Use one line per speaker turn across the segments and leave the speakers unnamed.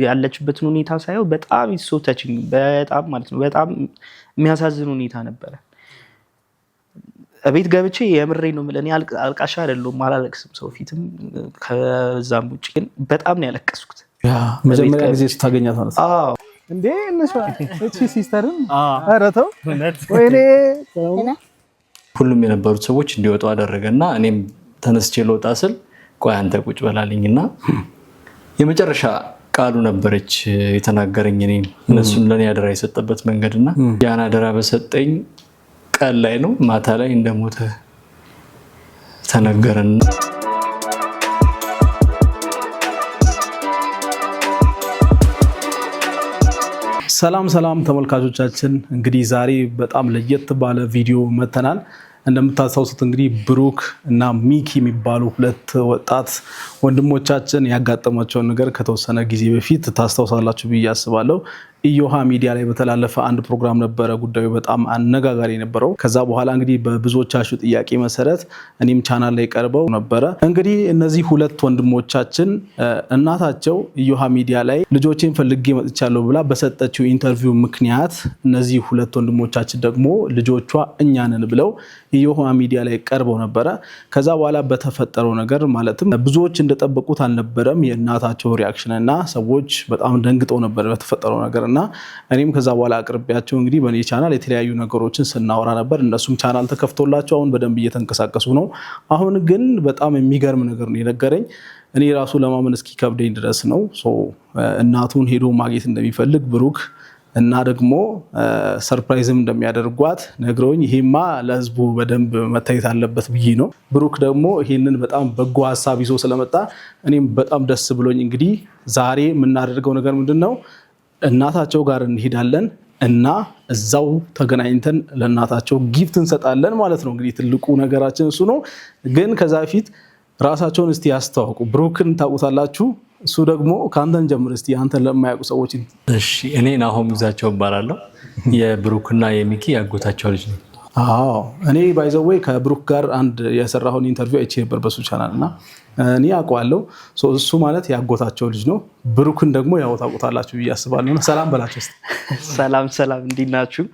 ያለችበትን ሁኔታ ሳይው በጣም so touching በጣም ማለት ነው በጣም የሚያሳዝን ሁኔታ ነበር አቤት ገብቼ የምሬ ነው ማለት አልቃሻ አይደለም አላለቅስም ሰው ፊትም ከዛም ውጪ ግን በጣም ነው ያለቀስኩት
መጀመሪያ ጊዜ ስታገኛት ማለት አዎ እንዴ እነሱ እቺ ሲስተርም አረተው ወይኔ
ሁሉም የነበሩት ሰዎች እንዲወጡ አደረገና እኔም ተነስቼ ልወጣ ስል ቆይ አንተ ቁጭ በላልኝና የመጨረሻ ቃሉ ነበረች የተናገረኝ እኔ እነሱን ለኔ አደራ የሰጠበት መንገድና ያን አደራ በሰጠኝ ቃል ላይ ነው ማታ ላይ እንደሞተ ተነገረን
ሰላም ተመልካቾቻችን እንግዲህ ዛሬ በጣም ለየት ባለ ቪዲዮ መተናል እንደምታሳውሱት እንግዲህ ብሩክ እና ሚኪ የሚባሉ ሁለት ወጣት ወንድሞቻችን ያጋጠማቸው ነገር ከተወሰነ ጊዜ በፊት ታስታውሳላችሁ ብዬ አስባለሁ ኢዮሃ ሚዲያ ላይ በተላለፈ አንድ ፕሮግራም ነበረ ጉዳዩ በጣም አነጋጋሪ ነበረው ከዛ በኋላ እንግዲህ በብዙዎቻችሁ ጥያቄ መሰረት እኔም ቻናል ላይ ቀርበው ነበረ እንግዲህ እነዚህ ሁለት ወንድሞቻችን እናታቸው ኢዮሃ ሚዲያ ላይ ልጆቼን ፈልጌ መጥቻለሁ ብላ በሰጠችው ኢንተርቪው ምክንያት እነዚህ ሁለት ወንድሞቻችን ደግሞ ልጆቿ እኛ ነን ብለው ኢዮሃ ሚዲያ ላይ ቀርበው ነበረ ከዛ በኋላ በተፈጠረው ነገር ማለትም ብዙዎች እንደጠበቁት አልነበረም የእናታቸው ሪአክሽን እና ሰዎች በጣም ደንግጠው ነበር በተፈጠረው ነገርና እኔም ከዛ በኋላ አቅርቢያቸው እንግዲህ በኔ ቻናል የተለያዩ ነገሮችን ስናወራ ነበር እነሱም ቻናል ተከፍቶላቸው አሁን በደንብ እየተንቀሳቀሱ ነው አሁን ግን በጣም የሚገርም ነገር ነው የነገረኝ እኔ ራሱ ለማመን እስኪ ከብደኝ ድረስ ነው እናቱን ሄዶ ማግኘት እንደሚፈልግ ብሩክ እና ደግሞ ሰርፕራይዝም እንደሚያደርጓት ነግረውኝ ይሄማ ለህዝቡ በደንብ መታየት አለበት ብዬ ነው ብሩክ ደግሞ ይሄንን በጣም በጎ ሐሳብ ይዞ ስለመጣ እኔም በጣም ደስ ብሎኝ እንግዲህ ዛሬ የምናደርገው ነገር ምንድነው እናታቸው ጋር እንሄዳለን እና እዛው ተገናኝተን ለእናታቸው ጊፍት እንሰጣለን ማለት ነው እንግዲህ ትልቁ ነገራችን እሱ ነው ግን ከዛ በፊት ራሳቸውን እስቲ ያስተዋውቁ ብሩክን ታውቁታላችሁ እሱ ደግሞ ካንተን ጀምር እስቲ አንተን ለማያውቁ ሰዎች
እሺ እኔ ናሆም ይዛቸው ባላለው የብሩክና የሚኪ ያጎታቸው ልጅ ነው
አዎ እኔ ባይ ዘ ዌይ ከብሩክ ጋር አንድ የሰራሁን ኢንተርቪው አይቼ ነበር በሱ ቻናልና እኔ አውቀዋለሁ እሱ ማለት ያጎታቸው ልጅ ነው ብሩክን ደግሞ ያው ታውቁታላችሁ ብዬ ሰላም በላችሁ እስቲ
ሰላም እንዲናችሁ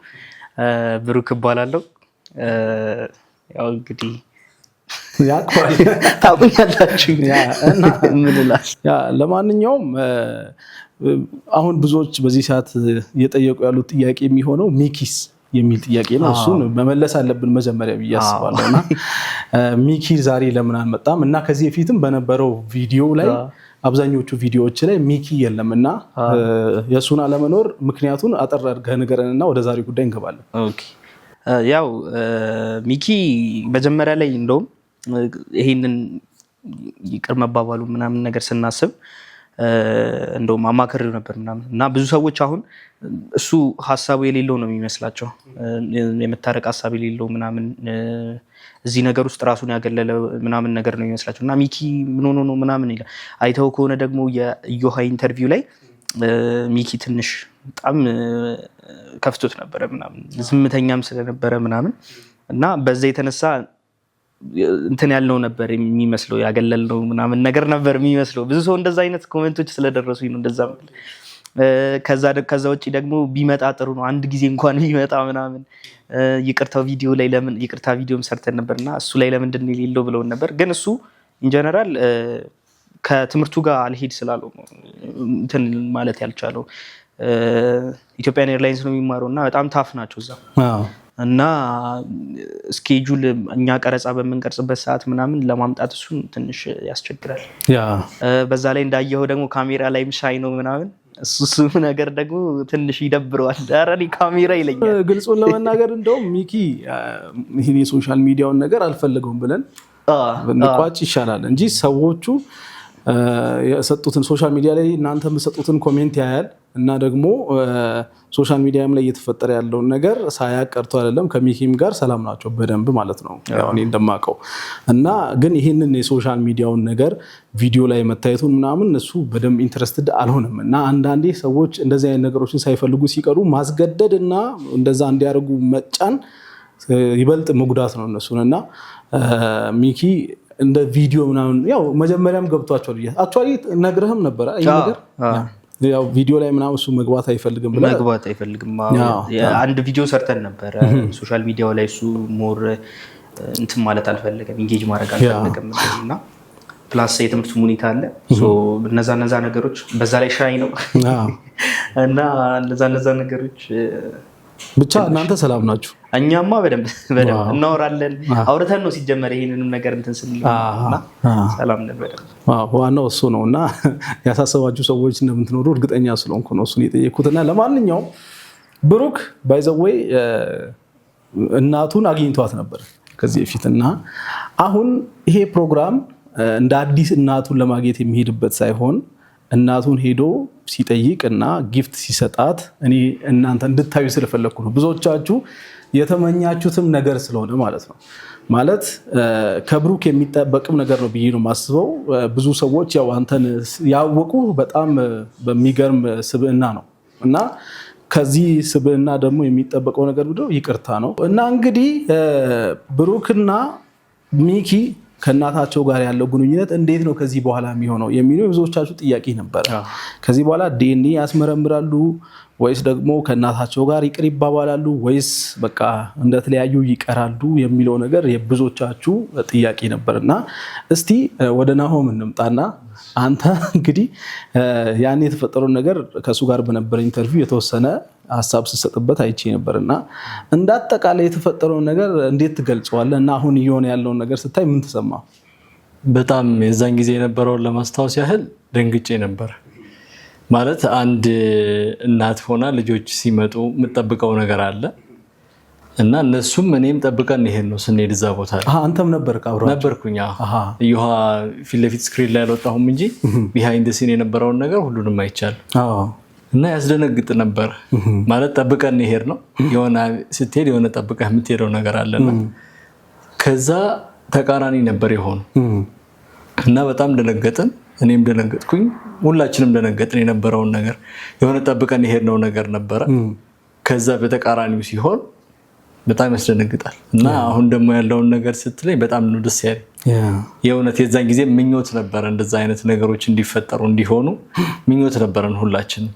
ብሩክ እባላለሁ ያው እንግዲህ
ያቋል
ታውቁኛላችሁ
እና ለማንኛውም አሁን ብዙዎች በዚህ ሰዓት እየጠየቁ ያሉት ጥያቄ የሚሆነው ሚኪስ የሚል ጥያቄ ነው እሱን መመለስ አለብን መጀመሪያ ብዬ አስባለሁና ሚኪ ዛሬ ለምን አንመጣም እና ከዚህ በፊትም በነበረው ቪዲዮ ላይ አብዛኞቹ ቪዲዮዎች ላይ ሚኪ የለምና የሱና ለመኖር ምክንያቱን አጠር አድርገህ ንገረንና ወደ ዛሬ ጉዳይ እንገባለን
ኦኬ ያው ሚኪ መጀመሪያ ላይ እንደውም ይሄንን ይቅር መባባሉ ምናምን ነገር ስናስብ እንደውም አማከር ነበር ምናምን እና ብዙ ሰዎች አሁን እሱ ሐሳቡ የሌለው ነው የሚመስላቸው የመታረቅ ሐሳብ የሌለው ምናምን እዚህ ነገር ውስጥ ራሱን ያገለለ ምናምን ነገር ነው የሚመስላቸው እና ሚኪ ምን ሆኖ ነው ምናምን ይላል አይተው ከሆነ ደግሞ የኢዮሃ ኢንተርቪው ላይ ሚኪ ትንሽ በጣም ከፍቶት ነበር ምናምን ዝምተኛም ስለነበረ ምናምን እና በዛ የተነሳ እንትን ያልነው ነበር የሚመስለው ያገለልነው ምናምን ነገር ነበር የሚመስለው ብዙ ሰው እንደዛ አይነት ኮሜንቶች ስለደረሱኝ ነው እንደዛ ከዛ ውጪ ደግሞ ቢመጣ ጥሩ ነው አንድ ጊዜ እንኳን ቢመጣ ምናምን ይቅርታው ቪዲዮ ላይ ለምን ይቅርታ ቪዲዮም ሰርተን ነበርና እሱ ላይ ለምንድን ነው የሌለው ብለው ነበር ግን እሱ ኢን ጀነራል ከትምርቱ ጋር አልሄድ ስላለው እንትን ማለት ያልቻለው ኢትዮጵያን ኤርላይንስ ነው የሚማረውና በጣም ታፍ ናቸው እዛ እና ስኬጁል እኛ ቀረጻ በመንቀርጽበት ሰዓት ምናምን ለማምጣት እሱን ትንሽ ያስቸግራል በዛ ላይ እንዳየው ደግሞ ካሜራ ላይ ሻይ ነው ምናምን እሱ ነገር ደግሞ ትንሽ ይደብረዋል ዳራኒ ካሜራ ይለኛል
ግልጹን ለመናገር እንደውም ሚኪ ይሄን የሶሻል ሚዲያውን ነገር አልፈልገውም ብለን እንቋጭ ይሻላል እንጂ ሰዎቹ የሰጡትን ሶሻል ሚዲያ ላይ እናንተ የምትሰጡትን ኮሜንት ያያል እና ደግሞ ሶሻል ሚዲያም ላይ እየተፈጠረ ያለውን ነገር ሳያቀርቱ አይደለም ከሚኪም ጋር ሰላም ናቸው በደንብ ማለት ነው ያው እኔ እንደማቀው እና ግን ይሄንን የሶሻል ሚዲያውን ነገር ቪዲዮ ላይ መታየቱን ምናምን እሱ በደንብ ኢንተረስትድ አልሆነም እና አንዳንዴ ሰዎች እንደዚህ አይነት ነገሮችን ሳይፈልጉ ሲቀሩ ማስገደድና እንደዛ እንዲያደርጉ መጫን ይበልጥ መጉዳት ነው እነሱንና ሚኪ እንደ ቪዲዮ ምናምን ያው መጀመሪያም ገብቷቸው አክቹአሊ ነግረህም ነበር አይ ነገር ያው ቪዲዮ ላይ ምናምን እሱ መግባት አይፈልግም ብለህ
መግባት አይፈልግም። አንድ ቪዲዮ ሰርተን ነበር ሶሻል ሚዲያው ላይ እሱ ሞር እንትን ማለት አልፈለገም፣ ኢንጌጅ ማድረግ አልፈለገም እና ፕላስ የትምህርት ሁኔታ አለ እነዛ ነገሮች በዛ ላይ ሻይ ነው እና እነዛ ነገሮች
ብቻ እናንተ ሰላም ናችሁ?
እኛማ በደንብ እናወራለን። አውርተን ነው ሲጀመር ይሄንንም ነገር እንትን ስንልና ሰላም ነን በደንብ።
ዋናው እሱ ነው እና ያሳሰባችሁ ሰዎች እንደምትኖሩ እርግጠኛ ስለሆንኩ ነው እሱን የጠየኩትና ለማንኛውም ብሩክ ባይ ዘ ዌይ እናቱን አግኝቷት ነበር ከዚህ በፊት እና አሁን ይሄ ፕሮግራም እንደ አዲስ እናቱን ለማግኘት የሚሄድበት ሳይሆን እናቱን ሄዶ ሲጠይቅ እና ጊፍት ሲሰጣት እኔ እናንተ እንድታዩ ስለፈለኩ ነው። ብዙዎቻችሁ የተመኛችሁትም ነገር ስለሆነ ማለት ነው። ማለት ከብሩክ የሚጠበቅም ነገር ነው ብዬ ነው የማስበው። ብዙ ሰዎች ያው አንተን ያወቁ በጣም በሚገርም ስብዕና ነው እና ከዚህ ስብዕና ደግሞ የሚጠበቀው ነገር ብሎ ይቅርታ ነው እና እንግዲህ ብሩክና ሚኪ ከእናታቸው ጋር ያለው ግንኙነት እንዴት ነው ከዚህ በኋላ የሚሆነው የሚለው ብዙዎቻችሁ ጥያቄ ነበር። ከዚህ በኋላ ዲኤንኤ ያስመረምራሉ ወይስ ደግሞ ከእናታቸው ጋር ይቅር ይባባላሉ ወይስ በቃ እንደተለያዩ ይቀራሉ የሚለው ነገር የብዙዎቻችሁ ጥያቄ ነበርና እስቲ ወደ ናሆም እንምጣና አንተ እንግዲህ ያን የተፈጠረውን ነገር ከሱ ጋር በነበረ ኢንተርቪው የተወሰነ ሀሳብ ስሰጥበት አይቼ ነበርና እንዳጠቃላይ የተፈጠረውን ነገር እንዴት ትገልጸዋለህ እና አሁን እየሆነ ያለውን ነገር ስታይ ምን ተሰማ?
በጣም የዛን ጊዜ የነበረውን ለማስታወስ ያህል ደንግጬ ነበር። ማለት አንድ እናት ሆና ልጆች ሲመጡ የምጠብቀው ነገር አለ እና እነሱም እኔም ጠብቀን ይሄን ነው ስንሄድ እዛ ቦታ ላይ
አንተም
ነበርኩኝ። እዩሃ ፊት ለፊት ስክሪን ላይ አልወጣሁም እንጂ ቢሃይንድ ሲን የነበረውን ነገር ሁሉንም አይቻልም እና ያስደነግጥ ነበር። ማለት ጠብቀን ይሄድ ነው የሆነ ስትሄድ የሆነ ጠብቀህ የምትሄደው ነገር አለና ከዛ ተቃራኒ ነበር የሆኑ እና በጣም ደነገጥን። እኔም ደነገጥኩኝ፣ ሁላችንም ደነገጥን። የነበረውን ነገር የሆነ ጠብቀን የሄድነው ነገር ነበረ። ከዛ በተቃራኒው ሲሆን በጣም ያስደነግጣል እና አሁን ደግሞ ያለውን ነገር ስትለኝ በጣም ነው ደስ ያለኝ። የእውነት የዛን ጊዜ ምኞት ነበረ እንደዛ አይነት ነገሮች እንዲፈጠሩ እንዲሆኑ ምኞት ነበረን ሁላችንም።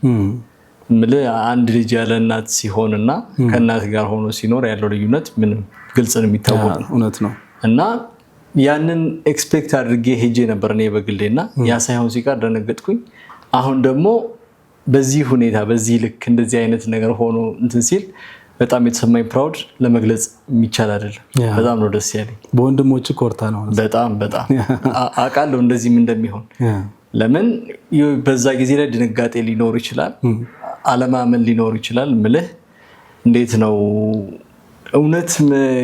አንድ ልጅ ያለ እናት ሲሆንና ከእናት ጋር ሆኖ ሲኖር ያለው ልዩነት ምንም ግልጽ ነው የሚታወቅ
እውነት ነው
እና ያንን ኤክስፔክት አድርጌ ሄጄ ነበር እኔ በግሌና ያ ሳይሆን ሲቀር ደነገጥኩኝ። አሁን ደግሞ በዚህ ሁኔታ በዚህ ልክ እንደዚህ አይነት ነገር ሆኖ እንትን ሲል በጣም የተሰማኝ ፕራውድ ለመግለጽ የሚቻል አይደለም። በጣም ነው ደስ ያለኝ።
በወንድሞች ኮርታ ነው
በጣም አውቃለሁ እንደዚህም እንደሚሆን። ለምን በዛ ጊዜ ላይ ድንጋጤ ሊኖር ይችላል፣ አለማመን ሊኖር ይችላል። ምልህ እንዴት ነው እውነት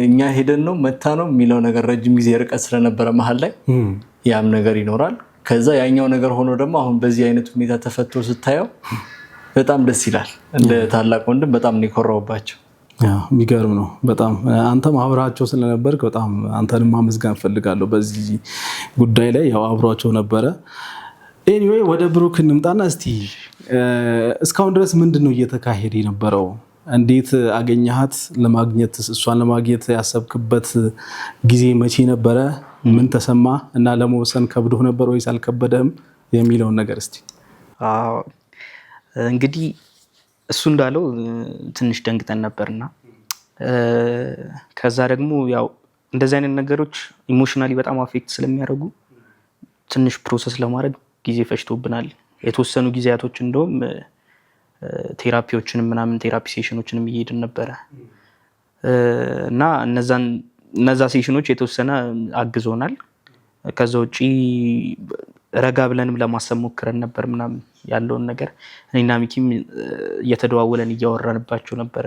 እኛ ሄደን ነው መታ ነው የሚለው ነገር ረጅም ጊዜ ርቀት ስለነበረ መሀል ላይ ያም ነገር ይኖራል። ከዛ ያኛው ነገር ሆኖ ደግሞ አሁን በዚህ አይነት ሁኔታ ተፈቶ ስታየው በጣም ደስ ይላል። እንደ ታላቅ ወንድም በጣም ነው የኮራውባቸው።
የሚገርም ነው በጣም። አንተም አብራቸው ስለነበርክ በጣም አንተንም ማመስገን ፈልጋለሁ በዚህ ጉዳይ ላይ። ያው አብሯቸው ነበረ። ኤኒዌይ ወደ ብሩክ እንምጣና እስቲ እስካሁን ድረስ ምንድን ነው እየተካሄደ የነበረው? እንዴት አገኘሃት? ለማግኘት እሷን ለማግኘት ያሰብክበት ጊዜ መቼ ነበረ? ምን ተሰማ እና ለመወሰን ከብዶህ ነበር ወይስ አልከበደህም የሚለውን ነገር እስቲ።
እንግዲህ እሱ እንዳለው ትንሽ ደንግጠን ነበርና ከዛ ደግሞ ያው እንደዚህ አይነት ነገሮች ኢሞሽናሊ በጣም አፌክት ስለሚያደርጉ ትንሽ ፕሮሰስ ለማድረግ ጊዜ ፈጅቶብናል። የተወሰኑ ጊዜያቶች እንደውም ቴራፒዎችንም ምናምን ቴራፒ ሴሽኖችንም እየሄድን ነበረ እና እነዛ ሴሽኖች የተወሰነ አግዞናል። ከዛ ውጪ ረጋ ብለንም ለማሰብ ሞክረን ነበር ምናምን ያለውን ነገር እኔና ሚኪም እየተደዋወለን እያወራንባቸው ነበር፣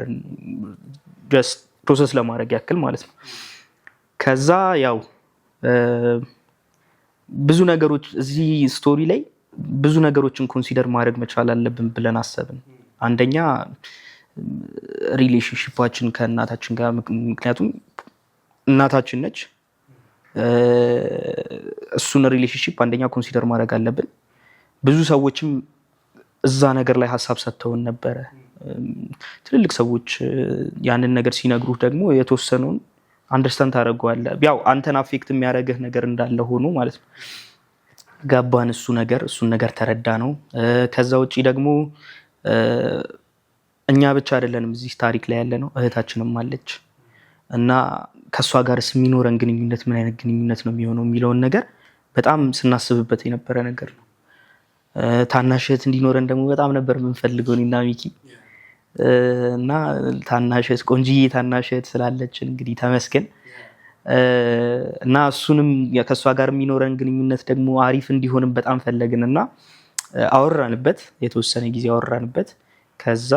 ጀስት ፕሮሰስ ለማድረግ ያክል ማለት ነው። ከዛ ያው ብዙ ነገሮች እዚህ ስቶሪ ላይ ብዙ ነገሮችን ኮንሲደር ማድረግ መቻል አለብን ብለን አሰብን። አንደኛ ሪሌሽንሺፓችን ከእናታችን ጋር፣ ምክንያቱም እናታችን ነች። እሱን ሪሌሽንሺፕ አንደኛ ኮንሲደር ማድረግ አለብን። ብዙ ሰዎችም እዛ ነገር ላይ ሀሳብ ሰጥተውን ነበረ። ትልልቅ ሰዎች ያንን ነገር ሲነግሩህ ደግሞ የተወሰነውን አንደርስታንድ ታደርገዋለህ። ያው አንተን አፌክት የሚያደርግህ ነገር እንዳለ ሆኖ ማለት ነው። ገባን እሱን ነገር ተረዳ ነው። ከዛ ውጪ ደግሞ እኛ ብቻ አይደለንም እዚህ ታሪክ ላይ ያለ ነው፣ እህታችንም አለች እና ከእሷ ጋር የሚኖረን ግንኙነት ምን አይነት ግንኙነት ነው የሚሆነው የሚለውን ነገር በጣም ስናስብበት የነበረ ነገር ነው። ታናሽ እህት እንዲኖረን ደግሞ በጣም ነበር የምንፈልገው እኔና ሚኪ እና ታናሽ እህት ቆንጂዬ ታናሽ እህት ስላለችን እንግዲህ ተመስገን እና እሱንም ከእሷ ጋር የሚኖረን ግንኙነት ደግሞ አሪፍ እንዲሆንም በጣም ፈለግን እና አወራንበት፣ የተወሰነ ጊዜ አወራንበት። ከዛ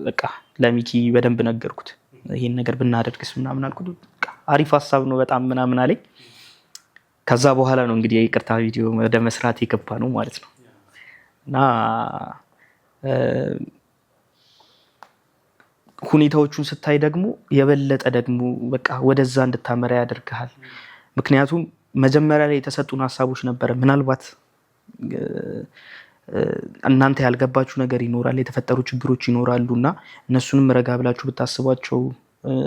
በቃ ለሚኪ በደንብ ነገርኩት፣ ይሄን ነገር ብናደርግስ ምናምን አልኩት። በቃ አሪፍ ሀሳብ ነው በጣም ምናምን አለኝ። ከዛ በኋላ ነው እንግዲህ የይቅርታ ቪዲዮ ወደ መስራት የገባ ነው ማለት ነው እና ሁኔታዎቹን ስታይ ደግሞ የበለጠ ደግሞ በቃ ወደዛ እንድታመራ ያደርግሃል። ምክንያቱም መጀመሪያ ላይ የተሰጡን ሀሳቦች ነበረ፣ ምናልባት እናንተ ያልገባችሁ ነገር ይኖራል፣ የተፈጠሩ ችግሮች ይኖራሉ እና እነሱንም ረጋ ብላችሁ ብታስቧቸው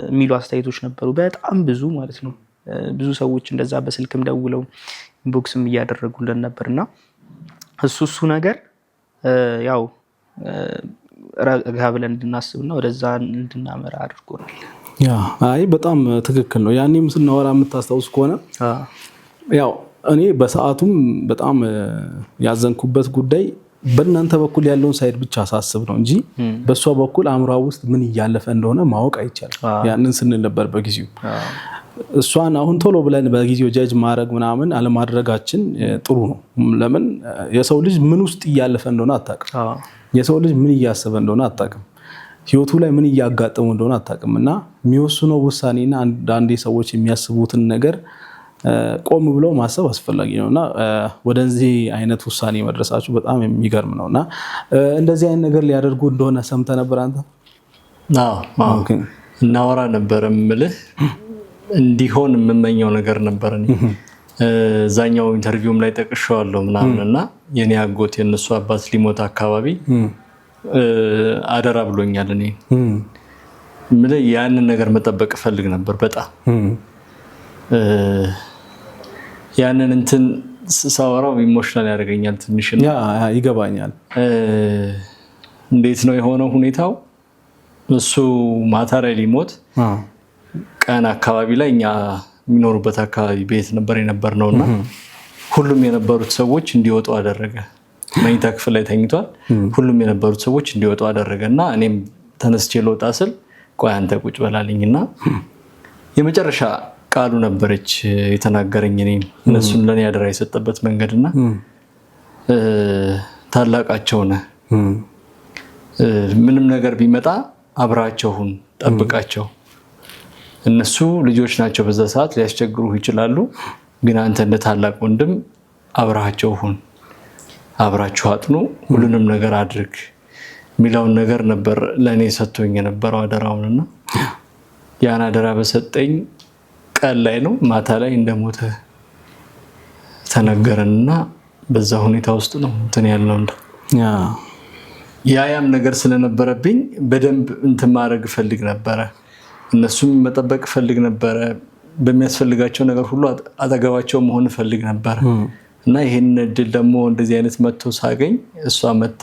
የሚሉ አስተያየቶች ነበሩ፣ በጣም ብዙ ማለት ነው። ብዙ ሰዎች እንደዛ በስልክም ደውለው ኢንቦክስም እያደረጉልን ነበርና እሱ ነገር ያው ረጋ ብለን እንድናስብና ወደዛ እንድናመራ አድርጎናል።
አይ በጣም ትክክል ነው። ያኔም ስናወራ የምታስታውስ ከሆነ ያው እኔ በሰዓቱም በጣም ያዘንኩበት ጉዳይ በእናንተ በኩል ያለውን ሳይድ ብቻ አሳስብ ነው እንጂ በእሷ በኩል አእምሯ ውስጥ ምን እያለፈ እንደሆነ ማወቅ አይቻልም። ያንን ስንል ነበር በጊዜው። እሷን አሁን ቶሎ ብለን በጊዜው ጀጅ ማድረግ ምናምን አለማድረጋችን ጥሩ ነው። ለምን የሰው ልጅ ምን ውስጥ እያለፈ እንደሆነ አታውቅም። የሰው ልጅ ምን እያሰበ እንደሆነ አታውቅም። ህይወቱ ላይ ምን እያጋጠመው እንደሆነ አታውቅም እና የሚወስነው ውሳኔና አንዳንዴ ሰዎች የሚያስቡትን ነገር ቆም ብለው ማሰብ አስፈላጊ ነውና ወደዚህ አይነት ውሳኔ መድረሳችሁ በጣም የሚገርም ነውና እንደዚህ አይነት ነገር ሊያደርጉ እንደሆነ ሰምተህ ነበር አንተ?
አዎ እናወራ ነበር የምልህ እንዲሆን የምመኘው ነገር ነበር። እዛኛው ኢንተርቪውም ላይ ጠቅሼዋለሁ ምናምን እና የኔ አጎት የነሱ አባት ሊሞት አካባቢ አደራ ብሎኛል። እኔ የምልህ ያንን ነገር መጠበቅ እፈልግ ነበር በጣም ያንን እንትን ሳወራው ኢሞሽናል ያደርገኛል ትንሽ።
ይገባኛል።
እንዴት ነው የሆነው ሁኔታው? እሱ ማታ ላይ ሊሞት ቀን አካባቢ ላይ እኛ የሚኖሩበት አካባቢ ቤት ነበር የነበርነው እና ሁሉም የነበሩት ሰዎች እንዲወጡ አደረገ። መኝታ ክፍል ላይ ተኝቷል። ሁሉም የነበሩት ሰዎች እንዲወጡ አደረገ እና እኔም ተነስቼ ልወጣ ስል ቆይ አንተ ቁጭ በላልኝና የመጨረሻ ቃሉ ነበረች የተናገረኝ እኔን እነሱን ለኔ አደራ የሰጠበት መንገድና ታላቃቸው ነህ፣ ምንም ነገር ቢመጣ አብራቸው ሁን፣ ጠብቃቸው። እነሱ ልጆች ናቸው፣ በዛ ሰዓት ሊያስቸግሩህ ይችላሉ፣ ግን አንተ እንደ ታላቅ ወንድም አብራቸው ሁን፣ አብራችሁ አጥኑ፣ ሁሉንም ነገር አድርግ የሚለውን ነገር ነበር ለኔ ሰጥቶኝ የነበረው አደራውንና ያን አደራ በሰጠኝ ቀን ላይ ነው ማታ ላይ እንደሞተ ተነገረንና በዛ ሁኔታ ውስጥ ነው እንትን ያለው እንደ ያም ነገር ስለነበረብኝ በደንብ እንትን ማድረግ ፈልግ ነበረ። እነሱም መጠበቅ ፈልግ ነበረ። በሚያስፈልጋቸው ነገር ሁሉ አጠገባቸው መሆን ፈልግ ነበረ እና ይሄን እድል ደግሞ እንደዚህ አይነት መጥቶ ሳገኝ እሷ መታ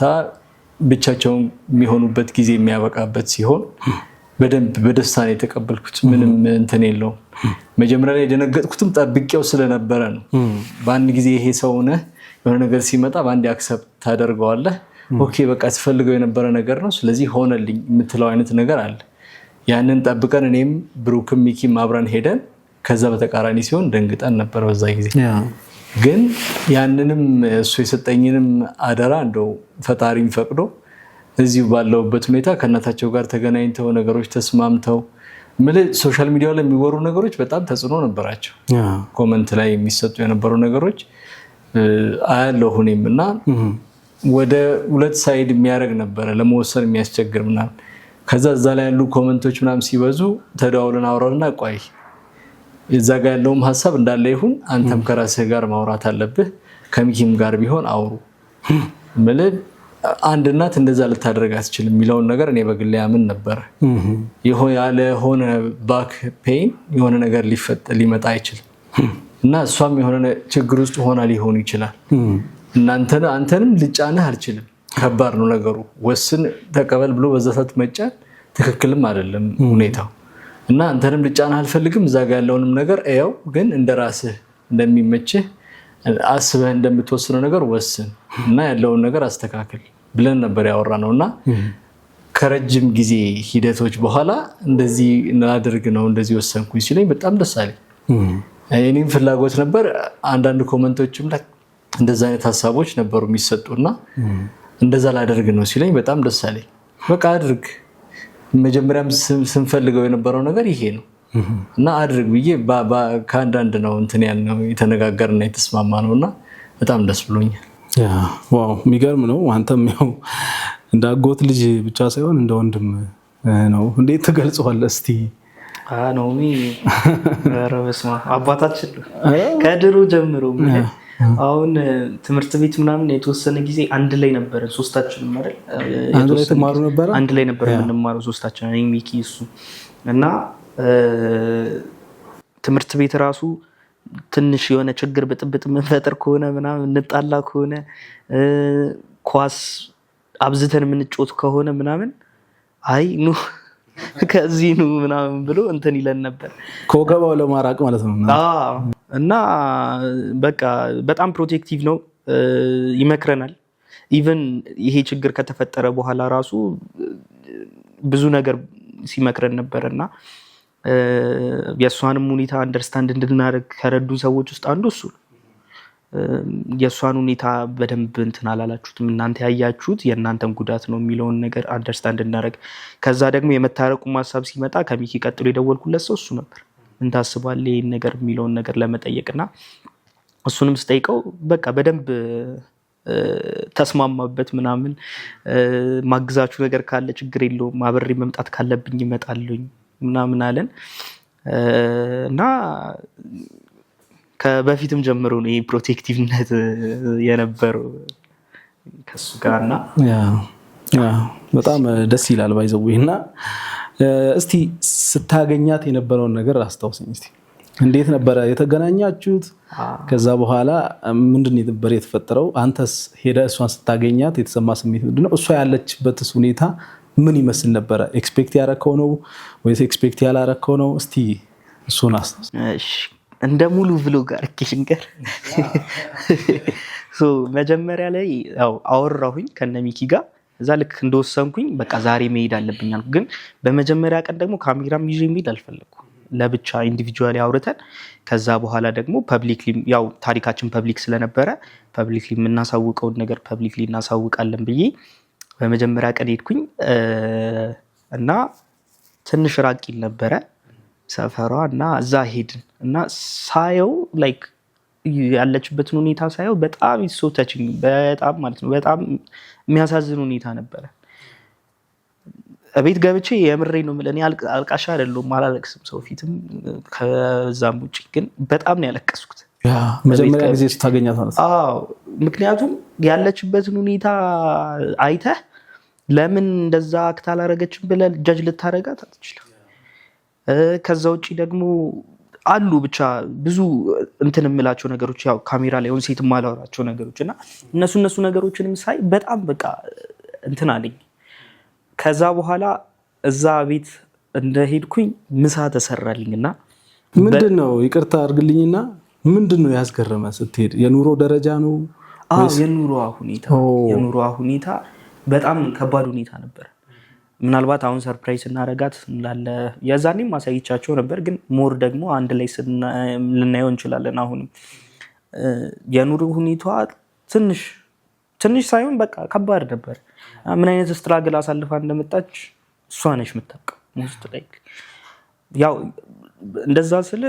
ብቻቸውን የሚሆኑበት ጊዜ የሚያበቃበት ሲሆን በደንብ በደስታ ነው የተቀበልኩት። ምንም እንትን የለውም። መጀመሪያ ላይ የደነገጥኩትም ጠብቄው ስለነበረ ነው። በአንድ ጊዜ ይሄ ሰው ነህ የሆነ ነገር ሲመጣ በአንድ አክሰፕት ታደርገዋለህ። ኦኬ በቃ ትፈልገው የነበረ ነገር ነው ስለዚህ ሆነልኝ የምትለው አይነት ነገር አለ። ያንን ጠብቀን እኔም ብሩክም ሚኪም አብረን ሄደን ከዛ በተቃራኒ ሲሆን ደንግጠን ነበር በዛ ጊዜ። ግን ያንንም እሱ የሰጠኝንም አደራ እንደው ፈጣሪም ፈቅዶ እዚሁ ባለውበት ሁኔታ ከእናታቸው ጋር ተገናኝተው ነገሮች ተስማምተው ሶሻል ሚዲያ ላይ የሚወሩ ነገሮች በጣም ተጽዕኖ ነበራቸው። ኮመንት ላይ የሚሰጡ የነበሩ ነገሮች አያለሁ እኔም እና ወደ ሁለት ሳይድ የሚያደርግ ነበረ ለመወሰን የሚያስቸግር ምናምን። ከዛ እዛ ላይ ያሉ ኮመንቶች ምናምን ሲበዙ ተደዋውለን አውራልና ቆይ እዛ ጋር ያለውም ሀሳብ እንዳለ ይሁን አንተም ከራስህ ጋር ማውራት አለብህ፣ ከሚኪም ጋር ቢሆን አውሩ ማለት አንድ እናት እንደዛ ልታደርግ አትችልም የሚለውን ነገር እኔ በግሌ ያምን ነበር። ያለ ሆነ ባክ ፔን የሆነ ነገር ሊመጣ አይችልም። እና እሷም የሆነ ችግር ውስጥ ሆና ሊሆን ይችላል። አንተንም ልጫንህ አልችልም። ከባድ ነው ነገሩ። ወስን ተቀበል ብሎ በዛ ሰዓት መጫን ትክክልም አይደለም ሁኔታው። እና አንተንም ልጫንህ አልፈልግም። እዛ ጋር ያለውንም ነገር ያው ግን እንደራስህ እንደሚመችህ አስበህ እንደምትወስነው ነገር ወስን እና ያለውን ነገር አስተካክል ብለን ነበር ያወራነው። እና ከረጅም ጊዜ ሂደቶች በኋላ እንደዚህ ላድርግ ነው እንደዚህ ወሰንኩኝ ሲለኝ በጣም ደስ አለኝ። እኔም ፍላጎት ነበር። አንዳንድ ኮመንቶችም ላይ እንደዛ አይነት ሀሳቦች ነበሩ የሚሰጡና እንደዛ ላደርግ ነው ሲለኝ በጣም ደስ አለኝ። በቃ አድርግ፣ መጀመሪያም ስንፈልገው የነበረው ነገር ይሄ ነው እና አድርግ ብዬ ከአንዳንድ ነው እንትን ያልነው የተነጋገርና የተስማማ ነው እና በጣም ደስ ብሎኛል።
ዋው የሚገርም ነው። አንተም ያው እንደ አጎት ልጅ ብቻ ሳይሆን እንደ ወንድም ነው። እንዴት ትገልጸዋለህ እስቲ?
ናኦሚ በስመ አብ አባታችን ከድሮ ጀምሮ አሁን ትምህርት ቤት ምናምን የተወሰነ ጊዜ አንድ ላይ ነበረን ሶስታችንም አይደል?
አንድ ላይ ተማሩ ነበር።
አንድ ላይ ነበር የምንማረው ሶስታችን፣ እኔ ሚኪ እሱ እና ትምህርት ቤት ራሱ ትንሽ የሆነ ችግር ብጥብጥ የምንፈጥር ከሆነ ምናምን እንጣላ ከሆነ ኳስ አብዝተን የምንጮት ከሆነ ምናምን አይ ኑ ከዚህ ኑ ምናምን ብሎ እንትን ይለን ነበር፣
ከወገባው ለማራቅ ማለት ነው።
እና በቃ በጣም ፕሮቴክቲቭ ነው፣ ይመክረናል። ኢቨን ይሄ ችግር ከተፈጠረ በኋላ ራሱ ብዙ ነገር ሲመክረን ነበር እና የእሷንም ሁኔታ አንደርስታንድ እንድናደርግ ከረዱ ሰዎች ውስጥ አንዱ እሱ ነው። የእሷን ሁኔታ በደንብ እንትን አላላችሁትም እናንተ ያያችሁት የእናንተን ጉዳት ነው የሚለውን ነገር አንደርስታንድ እናደርግ። ከዛ ደግሞ የመታረቁ ሀሳብ ሲመጣ ከሚኪ ቀጥሎ የደወልኩለት ሰው እሱ ነበር። ምን ታስባለህ ይሄን ነገር የሚለውን ነገር ለመጠየቅና እሱንም ስጠይቀው በቃ በደንብ ተስማማበት ምናምን። ማግዛችሁ ነገር ካለ ችግር የለውም፣ አብሬ መምጣት ካለብኝ እመጣለሁኝ ምናምን አለን እና ከበፊትም ጀምሮ ነው ይሄ ፕሮቴክቲቭነት የነበረው ከሱ ጋርና
በጣም ደስ ይላል ባይዘው። እና እስቲ ስታገኛት የነበረውን ነገር አስታውሰኝ እስቲ። እንዴት ነበረ የተገናኛችሁት? ከዛ በኋላ ምንድን ነበር የተፈጠረው? አንተስ ሄደህ እሷን ስታገኛት የተሰማ ስሜት ምንድነው? እሷ ያለችበትስ ሁኔታ ምን ይመስል ነበረ? ኤክስፔክት ያረከው ነው ወይስ ኤክስፔክት ያላረከው ነው? እስቲ እሱን አስታውስ።
እሺ እንደ ሙሉ ብሎግ አድርጌ ልንገር። መጀመሪያ ላይ ያው አወራሁኝ ከነ ሚኪ ጋር። እዛ ልክ እንደወሰንኩኝ በቃ ዛሬ መሄድ አለብኝ አልኩ። ግን በመጀመሪያ ቀን ደግሞ ካሜራም ይዤ መሄድ አልፈለኩም። ለብቻ ኢንዲቪጁዋሊ አውርተን ከዛ በኋላ ደግሞ ፐብሊክሊ ያው ታሪካችን ፐብሊክ ስለነበረ ፐብሊክሊ የምናሳውቀውን ነገር ፐብሊክሊ እናሳውቃለን ብዬ በመጀመሪያ ቀን ሄድኩኝ እና ትንሽ ራቅ ይል ነበረ ሰፈሯ እና እዛ ሄድን እና ሳየው ላይክ ያለችበትን ሁኔታ ሳየው በጣም ሶ ታችኝ በጣም ማለት ነው በጣም የሚያሳዝን ሁኔታ ነበረ። ቤት ገብቼ የምሬ ነው የምልህ እኔ አልቃሻ አይደለሁም፣ አላለቅስም ሰው ፊትም ከዛም ውጭ ግን በጣም ነው ያለቀስኩት
መጀመሪያ ጊዜ ስታገኛት ማለት ነው።
አዎ ምክንያቱም ያለችበትን ሁኔታ አይተህ ለምን እንደዛ አክት አላረገችም ብለህ ጀጅ ልታረጋት አትችልም። ከዛ ውጭ ደግሞ አሉ ብቻ ብዙ እንትን የምላቸው ነገሮች ያው ካሜራ ላይ ሆን ሴት ማላወራቸው ነገሮች እና እነሱ ነገሮችንም ሳይ በጣም በቃ እንትን አለኝ። ከዛ በኋላ እዛ ቤት እንደሄድኩኝ ምሳ ተሰራልኝና
ምንድነው ይቅርታ አድርግልኝና ምንድነው ያስገረመ ስትሄድ? የኑሮ ደረጃ ነው? የኑሮ ሁኔታ በጣም ከባድ ሁኔታ ነበር። ምናልባት አሁን ሰርፕራይዝ እናረጋት እንዳለ የዛኔም ማሳይቻቸው ነበር፣ ግን ሞር ደግሞ አንድ ላይ ልናየው እንችላለን። አሁንም የኑሮ ሁኔታዋ ትንሽ ሳይሆን በቃ ከባድ ነበር። ምን አይነት ስትራግል አሳልፋ እንደመጣች እሷ ነች የምታውቀው። ያው እንደዛ ስለ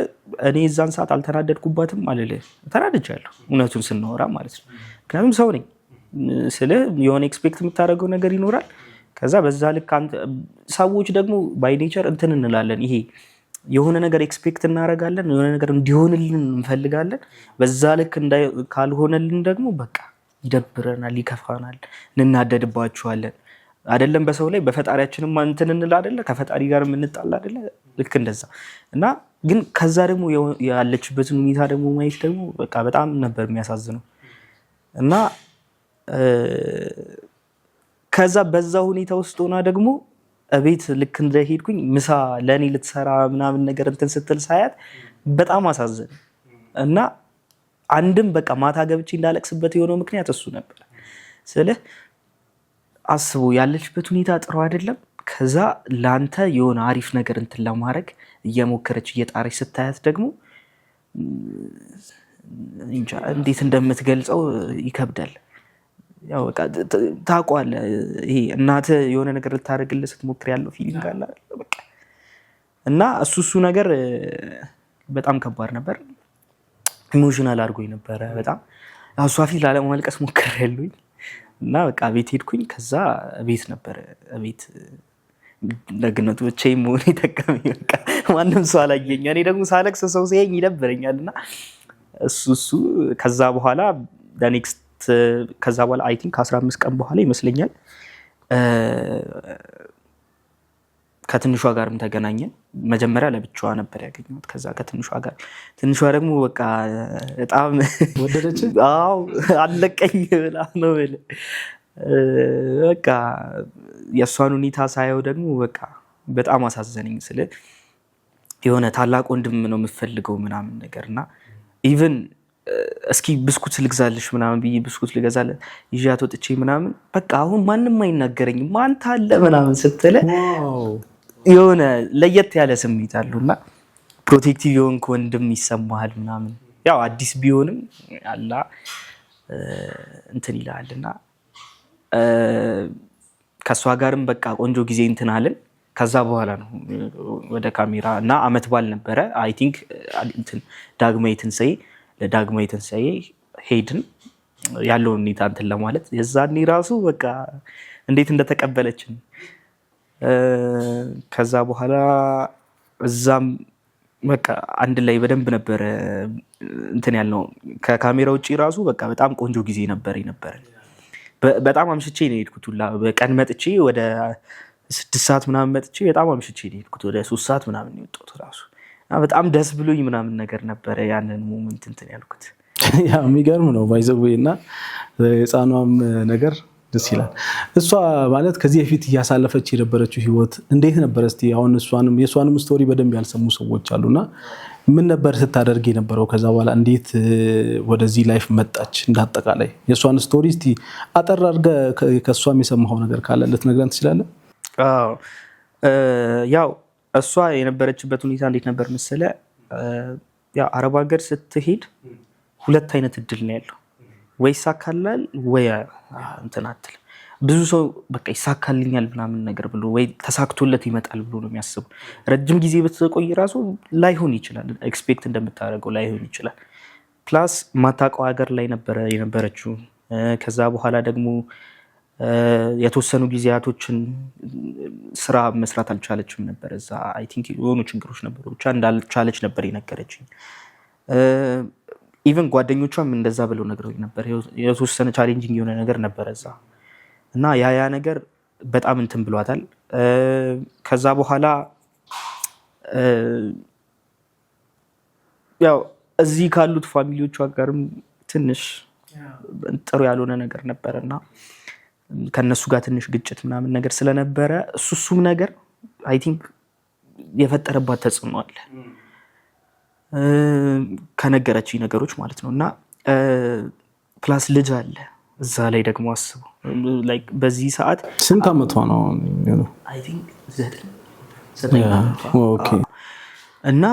እኔ እዛን ሰዓት አልተናደድኩባትም አልልህ፣ ተናድጃለሁ እውነቱን ስናወራ ማለት ነው። ምክንያቱም ሰው ነኝ ስለ የሆነ ኤክስፔክት የምታደርገው ነገር ይኖራል። ከዛ በዛ ልክ ሰዎች ደግሞ ባይ ኔቸር እንትን እንላለን። ይሄ የሆነ ነገር ኤክስፔክት እናደርጋለን፣ የሆነ ነገር እንዲሆንልን እንፈልጋለን። በዛ ልክ ካልሆነልን ደግሞ በቃ ይደብረናል፣ ይከፋናል፣ እንናደድባቸዋለን። አይደለም በሰው ላይ በፈጣሪያችንም እንትን እንል አይደለ፣ ከፈጣሪ ጋር የምንጣላ አይደለ፣ ልክ እንደዛ እና
ግን ከዛ ደግሞ ያለችበትን ሁኔታ ደግሞ ማየት ደግሞ በቃ በጣም ነበር የሚያሳዝነው እና ከዛ በዛ ሁኔታ ውስጥ ሆና ደግሞ እቤት ልክ እንደሄድኩኝ ምሳ ለኔ ልትሰራ ምናምን ነገር እንትን ስትል ሳያት በጣም አሳዘነ እና አንድም በቃ ማታ ገብቼ እንዳለቅስበት የሆነው ምክንያት እሱ ነበር። ስለህ አስቡ ያለችበት ሁኔታ ጥሩ አይደለም። ከዛ ላንተ የሆነ አሪፍ ነገር እንትን ለማድረግ እየሞከረች እየጣረች ስታያት ደግሞ እንዴት እንደምትገልጸው ይከብዳል። ያው በቃ ታውቀዋለህ ይሄ እናትህ የሆነ ነገር ልታደርግልህ ስትሞክር ያለው ፊሊንግ አለ በቃ እና እሱ ነገር በጣም ከባድ ነበር። ኢሞሽናል አድርጎኝ ነበረ በጣም እሷ ፊት ላለማልቀስ ሞክሬያለሁኝ እና በቃ ቤት ሄድኩኝ። ከዛ ቤት ነበር ቤት ደግነቱ ብቻዬን መሆኔ ጠቀመኝ። በቃ ማንም ሰው አላየኝ። እኔ ደግሞ ሳለቅስ ሰው ሲያየኝ ይደብረኛል እና እሱ ከዛ በኋላ ኔክስት ከዛ በኋላ አይ ቲንክ 15 ቀን በኋላ ይመስለኛል ከትንሿ ጋርም ተገናኘን። መጀመሪያ ለብቻዋ ነበር ያገኘሁት። ከዛ ከትንሿ ጋር ትንሿ ደግሞ በቃ በጣም
ወደደች።
አዎ አለቀኝ ብላ ነው በቃ የእሷን ሁኔታ ሳየው ደግሞ በቃ በጣም አሳዘነኝ። ስለ የሆነ ታላቅ ወንድም ነው የምፈልገው ምናምን ነገርና ኢቭን እስኪ ብስኩት ልግዛልሽ ምናምን ብዬ ብስኩት ልገዛለት ይዣት ወጥቼ ምናምን በቃ አሁን ማንም አይናገረኝም ማን ታለ ምናምን ስትለ የሆነ ለየት ያለ ስሜት አለውና ፕሮቴክቲቭ የሆንክ ወንድም ይሰማሃል ምናምን ያው አዲስ ቢሆንም አላ እንትን ይላልና ከሷ ጋርም በቃ ቆንጆ ጊዜ እንትን አለን። ከዛ በኋላ ነው ወደ ካሜራ እና አመት ባል ነበረ አይ ቲንክ እንትን ለዳግማዊ ትንሣኤ ሄድን ያለውን ሁኔታ እንትን ለማለት የዛኔ ራሱ በቃ እንዴት እንደተቀበለችን ከዛ በኋላ እዛም በቃ አንድ ላይ በደንብ ነበር እንትን ያልነው ከካሜራ ውጪ ራሱ በቃ በጣም ቆንጆ ጊዜ ነበር። በጣም አምሽቼ ነው የሄድኩት ሁላ በቀን መጥቼ ወደ 6 ሰዓት ምናምን መጥቼ በጣም አምሽቼ ነው የሄድኩት ወደ 3 ሰዓት ምናምን የወጣሁት ራሱ በጣም ደስ ብሎኝ ምናምን ነገር ነበረ ያንን ሞመንት እንትን ያልኩት።
ያ የሚገርም ነው ባይዘዌ እና የህፃኗም ነገር ደስ ይላል። እሷ ማለት ከዚህ በፊት እያሳለፈች የነበረችው ህይወት እንዴት ነበር? እስቲ አሁን የእሷንም ስቶሪ በደንብ ያልሰሙ ሰዎች አሉና ምን ነበር ስታደርግ የነበረው? ከዛ በኋላ እንዴት ወደዚህ ላይፍ መጣች? እንዳጠቃላይ የእሷን ስቶሪ እስቲ አጠር አድርገህ ከእሷም የሰማኸው ነገር ካለ ልትነግረን ትችላለህ?
ያው እሷ የነበረችበት ሁኔታ እንዴት ነበር መሰለህ? ያው አረብ ሀገር ስትሄድ 2 አይነት እድል ነው ያለው። ወይ ይሳካላል ወይ እንትን አትልም። ብዙ ሰው በቃ ይሳካልኛል ምናምን ነገር ብሎ ወይ ተሳክቶለት ይመጣል ብሎ ነው የሚያስበው። ረጅም ጊዜ ብትቆይ ራሱ ላይሆን ይችላል፣ ኤክስፔክት እንደምታደርገው ላይሆን ይችላል። ፕላስ ማታውቀው ሀገር ላይ ነበረ የነበረችው። ከዛ በኋላ ደግሞ የተወሰኑ ጊዜያቶችን ስራ መስራት አልቻለችም ነበር እዛ። አይ ቲንክ የሆኑ ችግሮች ነበሩ፣ ብቻ እንዳልቻለች ነበር የነገረችኝ። ኢቨን ጓደኞቿም እንደዛ ብለው ነግረውኝ ነበር። የተወሰነ ቻሌንጂንግ የሆነ ነገር ነበረ እዛ እና ያ ነገር በጣም እንትን ብሏታል። ከዛ በኋላ ያው እዚህ ካሉት ፋሚሊዎቿ ጋርም ትንሽ ጥሩ ያልሆነ ነገር ነበረና ከነሱ ጋር ትንሽ ግጭት ምናምን ነገር ስለነበረ እሱም ነገር አይ ቲንክ የፈጠረባት ተጽዕኖ አለ ከነገረችኝ ነገሮች ማለት ነው። እና ፕላስ ልጅ አለ እዛ ላይ ደግሞ አስቡ ላይክ በዚህ ሰዓት
ስንት ዓመቷ ነው?
አይ ቲንክ 9 ኦኬ። እና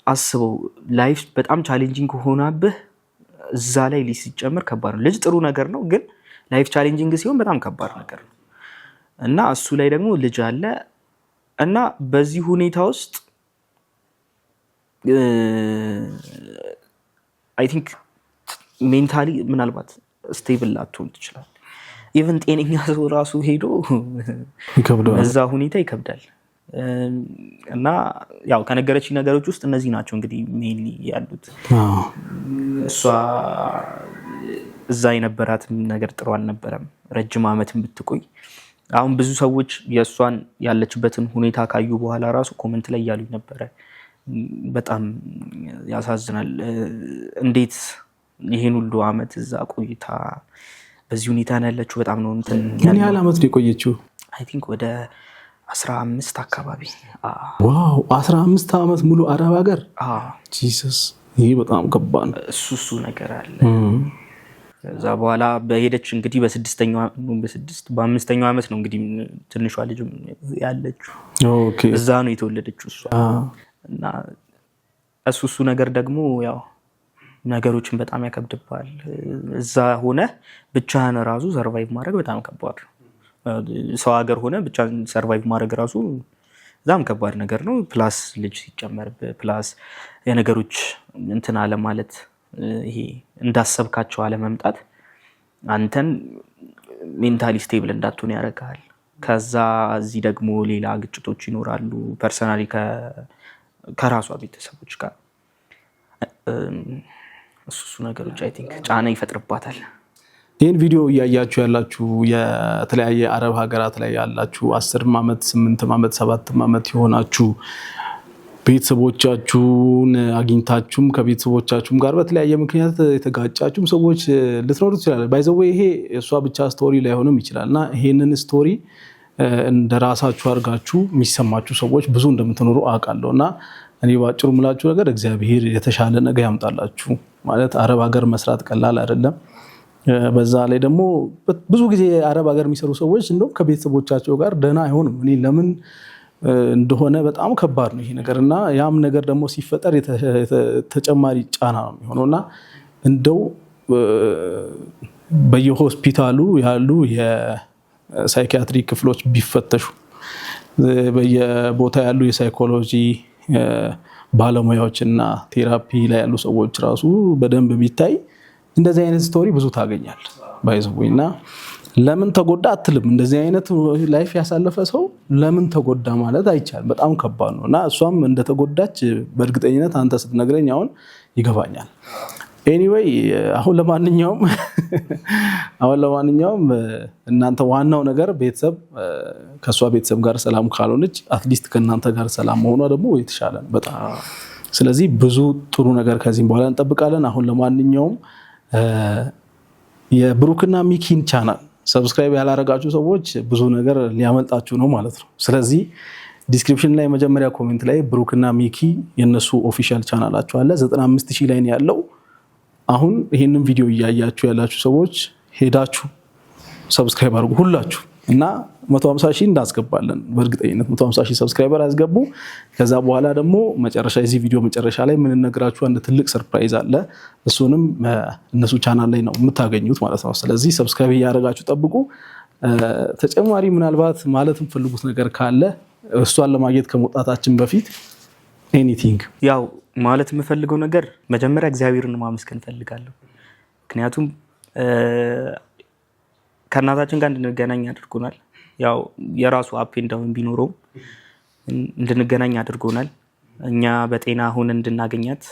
አስበው ላይፍ በጣም ቻሌንጂንግ ሆናብህ እዛ ላይ ሲጨመር ከባድ ነው። ልጅ ጥሩ ነገር ነው፣ ግን ላይፍ ቻሌንጂንግ ሲሆን በጣም ከባድ ነገር ነው። እና እሱ ላይ ደግሞ ልጅ አለ እና በዚህ ሁኔታ ውስጥ አይ ቲንክ ሜንታሊ ምናልባት ስቴብል ላትሆን ትችላል። ኢቨን ጤነኛ ሰው ራሱ ሄዶ እዛ ሁኔታ ይከብዳል። እና ያው ከነገረች ነገሮች ውስጥ እነዚህ ናቸው እንግዲህ ሜንሊ ያሉት። እሷ እዛ የነበራት ነገር ጥሩ አልነበረም፣ ረጅም ዓመትን ብትቆይ። አሁን ብዙ ሰዎች የእሷን ያለችበትን ሁኔታ ካዩ በኋላ ራሱ ኮመንት ላይ ያሉኝ ነበረ በጣም ያሳዝናል። እንዴት ይሄን ሁሉ አመት እዛ ቆይታ በዚህ ሁኔታ ነው ያለችው። በጣም ነው እንትን
ምን ያህል አመት ነው የቆየችው?
አይ ቲንክ ወደ 15 አካባቢ።
ዋው 15 አመት ሙሉ አረብ ሀገር። ጂሰስ ይሄ በጣም ከባድ ነው።
እሱ ነገር አለ። ከዛ በኋላ በሄደች እንግዲህ በአምስተኛው አመት ነው እንግዲህ ትንሿ ልጅ ያለችው።
ኦኬ
እዛ ነው የተወለደችው እሷ። እና እሱ ነገር ደግሞ ያው ነገሮችን በጣም ያከብድባል። እዛ ሆነ ብቻህን ራሱ ሰርቫይቭ ማድረግ በጣም ከባድ ነው። ሰው ሀገር ሆነ ብቻህን ሰርቫይቭ ማድረግ ራሱ በጣም ከባድ ነገር ነው። ፕላስ ልጅ ሲጨመር ፕላስ የነገሮች እንትን አለ ማለት ይሄ እንዳሰብካቸው አለመምጣት አንተን ሜንታሊ ስቴብል እንዳትሆን ያደርጋል። ከዛ እዚህ ደግሞ ሌላ ግጭቶች ይኖራሉ ፐርሰናሊ ከራሷ ቤተሰቦች ጋር። እሱ ነገሮች አይ ቲንክ ጫና ይፈጥርባታል።
ይህን ቪዲዮ እያያችሁ ያላችሁ የተለያየ አረብ ሀገራት ላይ ያላችሁ 10 ዓመት 8 ዓመት 7 ዓመት የሆናችሁ ቤተሰቦቻችሁን አግኝታችሁም ከቤተሰቦቻችሁም ጋር በተለያየ ምክንያት የተጋጫችሁም ሰዎች ልትኖሩ ትችላላችሁ። ባይ ዘ ዌይ ይሄ እሷ ብቻ ስቶሪ ላይሆንም ይችላልና ይሄንን ስቶሪ እንደራሳችሁ አድርጋችሁ የሚሰማችሁ ሰዎች ብዙ እንደምትኖሩ አውቃለሁ። እና እኔ ባጭሩ የምላችሁ ነገር እግዚአብሔር የተሻለ ነገር ያምጣላችሁ። ማለት አረብ ሀገር መስራት ቀላል አይደለም። በዛ ላይ ደግሞ ብዙ ጊዜ አረብ ሀገር የሚሰሩ ሰዎች እንደውም ከቤተሰቦቻቸው ጋር ደህና አይሆንም። እኔ ለምን እንደሆነ በጣም ከባድ ነው ይሄ ነገር። እና ያም ነገር ደግሞ ሲፈጠር ተጨማሪ ጫና ነው የሚሆነውና እንደው በየሆስፒታሉ ያሉ የሳይኪያትሪ ክፍሎች ቢፈተሹ፣ በየቦታ ያሉ የሳይኮሎጂ ባለሙያዎችና ቴራፒ ላይ ያሉ ሰዎች ራሱ በደንብ ቢታይ እንደዚህ አይነት ስቶሪ ብዙ ታገኛል ባይዘውና ለምን ተጎዳ አትልም። እንደዚህ አይነት ላይፍ ያሳለፈ ሰው ለምን ተጎዳ ማለት አይቻልም። በጣም ከባድ ነው እና እሷም እንደተጎዳች በእርግጠኝነት አንተ ስትነግረኝ አሁን ይገባኛል። ኤኒዌይ አሁን ለማንኛውም እናንተ ዋናው ነገር ቤተሰብ ከሷ ቤተሰብ ጋር ሰላም ካልሆነች አትሊስት ከእናንተ ጋር ሰላም መሆኗ ደግሞ የተሻለ ነው በጣም። ስለዚህ ብዙ ጥሩ ነገር ከዚህም በኋላ እንጠብቃለን። አሁን ለማንኛውም የብሩክና ሚኪን ቻናል ሰብስክራይብ ያላረጋችሁ ሰዎች ብዙ ነገር ሊያመልጣችሁ ነው ማለት ነው። ስለዚህ ዲስክሪፕሽን ላይ መጀመሪያ ኮሜንት ላይ ብሩክና ሚኪ የነሱ ኦፊሻል ቻናላቸው አለ 95000 ላይ ነው ያለው። አሁን ይሄንን ቪዲዮ እያያችሁ ያላችሁ ሰዎች ሄዳችሁ ሰብስክራይብ አድርጉ ሁላችሁ እና 150000 እንዳስገባለን በእርግጠኝነት 150000 ሰብስክራይበር አስገቡ። ከዛ በኋላ ደግሞ መጨረሻ የዚህ ቪዲዮ መጨረሻ ላይ ምን እነግራችሁ አንድ ትልቅ ሰርፕራይዝ አለ። እሱንም እነሱ ቻናል ላይ ነው የምታገኙት ማለት ነው። ስለዚህ ሰብስክራይብ እያደረጋችሁ ጠብቁ። ተጨማሪ ምናልባት ማለት የምትፈልጉት ነገር ካለ እሷን ለማግኘት ከመውጣታችን በፊት ኤኒቲንግ
ያው ማለት የምፈልገው ነገር መጀመሪያ እግዚአብሔርን ማመስገን ፈልጋለሁ። ምክንያቱም ከእናታችን ጋር እንድንገናኝ አድርጎናል። ያው የራሱ አፕ እንዳውን ቢኖረው እንድንገናኝ አድርጎናል። እኛ በጤና ሆነ እንድናገኛት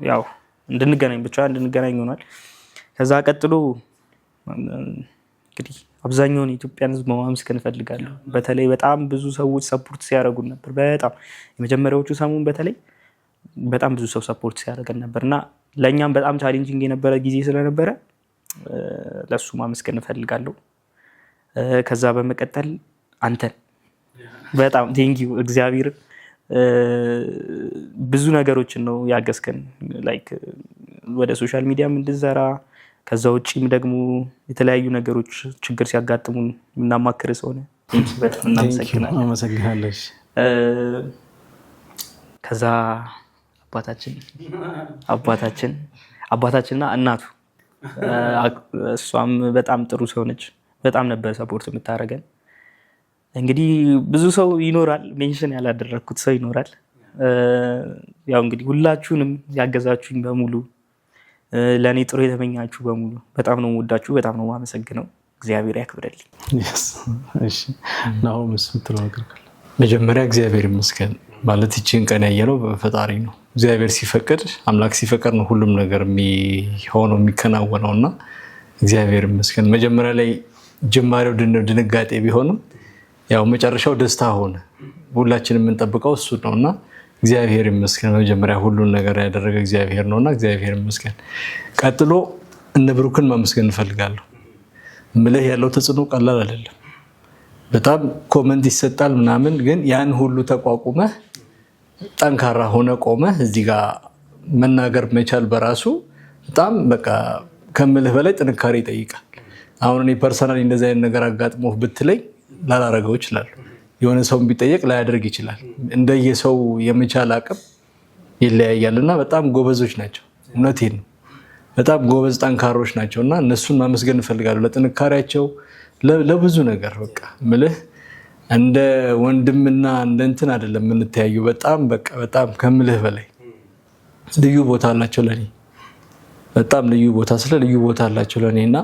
ያው እንድንገናኝ ሆኗል። ከዛ ቀጥሎ እንግዲህ አብዛኛውን የኢትዮጵያን ሕዝብ ማመስገን ፈልጋለሁ። በተለይ በጣም ብዙ ሰዎች ሰፖርት ሲያደርጉን ነበር። በጣም የመጀመሪያዎቹ ሰሞን በተለይ በጣም ብዙ ሰው ሰፖርት ሲያደርገን ነበርና ለኛም በጣም ቻሌንጂንግ የነበረ ጊዜ ስለነበረ ለሱ ማመስገን ፈልጋለሁ። ከዛ በመቀጠል አንተን በጣም ቴንኪው እግዚአብሔር ብዙ ነገሮችን ነው ያገዝከን ላይክ ወደ ሶሻል ሚዲያም እንድንሰራ ከዛ ውጪም ደግሞ የተለያዩ ነገሮች ችግር ሲያጋጥሙን እናማክር ሰውነ በጣም እናመሰግናለን።
አመሰግናለሽ።
ከዛ አባታችንና እናቱ እሷም በጣም ጥሩ ሰው ነች። በጣም ነበር ሰፖርት የምታደርገን። እንግዲህ ብዙ ሰው ይኖራል፣ ሜንሽን ያላደረኩት ሰው ይኖራል። ያው እንግዲህ ሁላችሁንም ያገዛችሁኝ በሙሉ ለኔ ጥሩ የተመኛችሁ በሙሉ በጣም ነው የምወዳችሁ፣ በጣም ነው የማመሰግነው። እግዚአብሔር ያክብረልኝ።
እሺ ናው መስምትለው ነገር ካለ
መጀመሪያ እግዚአብሔር ይመስገን ማለት ይችን ቀን ያየለው በፈጣሪ ነው። እግዚአብሔር ሲፈቅድ አምላክ ሲፈቅድ ነው ሁሉም ነገር የሚሆነው የሚከናወነውና እግዚአብሔር ይመስገን። መጀመሪያ ላይ ጅማሬው ድንጋጤ ቢሆንም ያው መጨረሻው ደስታ ሆነ። ሁላችንም የምንጠብቀው እሱ ነውና እግዚአብሔር ይመስገን። መጀመሪያ ሁሉን ነገር ያደረገ እግዚአብሔር ነውና እግዚአብሔር ይመስገን። ቀጥሎ እነ ብሩክን ማመስገን እንፈልጋለሁ። ምልህ ያለው ተጽዕኖ ቀላል አይደለም። በጣም ኮመንት ይሰጣል ምናምን፣ ግን ያን ሁሉ ተቋቁመህ ጠንካራ ሆነ ቆመህ እዚህ ጋር መናገር መቻል በራሱ በጣም በቃ ከምልህ በላይ ጥንካሬ ይጠይቃል። አሁን እኔ ፐርሰናሊ እንደዚህ አይነት ነገር አጋጥሞህ ብትለኝ ላላረገው ይችላል። የሆነ ሰው ቢጠየቅ ላያደርግ ይችላል። እንደየሰው የመቻል አቅም ይለያያል እና በጣም ጎበዞች ናቸው። እውነቴን ነው። በጣም ጎበዝ ጠንካሮች ናቸው እና እነሱን ማመስገን እፈልጋለሁ ለጥንካሬያቸው፣ ለብዙ ነገር በቃ ምልህ እንደ ወንድምና እንደ እንትን አይደለም የምንተያዩ። በጣም በቃ በጣም ከምልህ በላይ ልዩ ቦታ አላቸው ለኔ። በጣም ልዩ ቦታ ልዩ ቦታ አላቸው ለኔ እና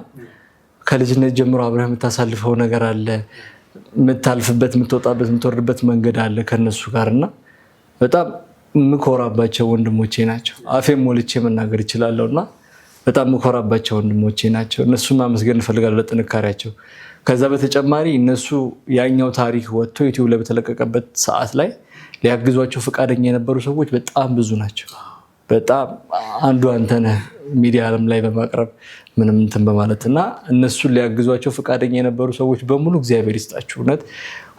ከልጅነት ጀምሮ አብረህ የምታሳልፈው ነገር አለ፣ የምታልፍበት የምትወጣበት የምትወርድበት መንገድ አለ ከነሱ ጋር እና በጣም የምኮራባቸው ወንድሞቼ ናቸው። አፌም ሞልቼ መናገር ይችላለሁ እና በጣም የምኮራባቸው ወንድሞቼ ናቸው። እነሱን ማመስገን እፈልጋለሁ ለጥንካሬያቸው። ከዛ በተጨማሪ እነሱ ያኛው ታሪክ ወጥቶ ዩቲዩብ ላይ በተለቀቀበት ሰዓት ላይ ሊያግዟቸው ፈቃደኛ የነበሩ ሰዎች በጣም ብዙ ናቸው። በጣም አንዱ አንተ ነህ ሚዲያ ዓለም ላይ በማቅረብ ምንም እንትን በማለት እና እነሱን ሊያግዟቸው ፈቃደኛ የነበሩ ሰዎች በሙሉ እግዚአብሔር ይስጣችሁ። እውነት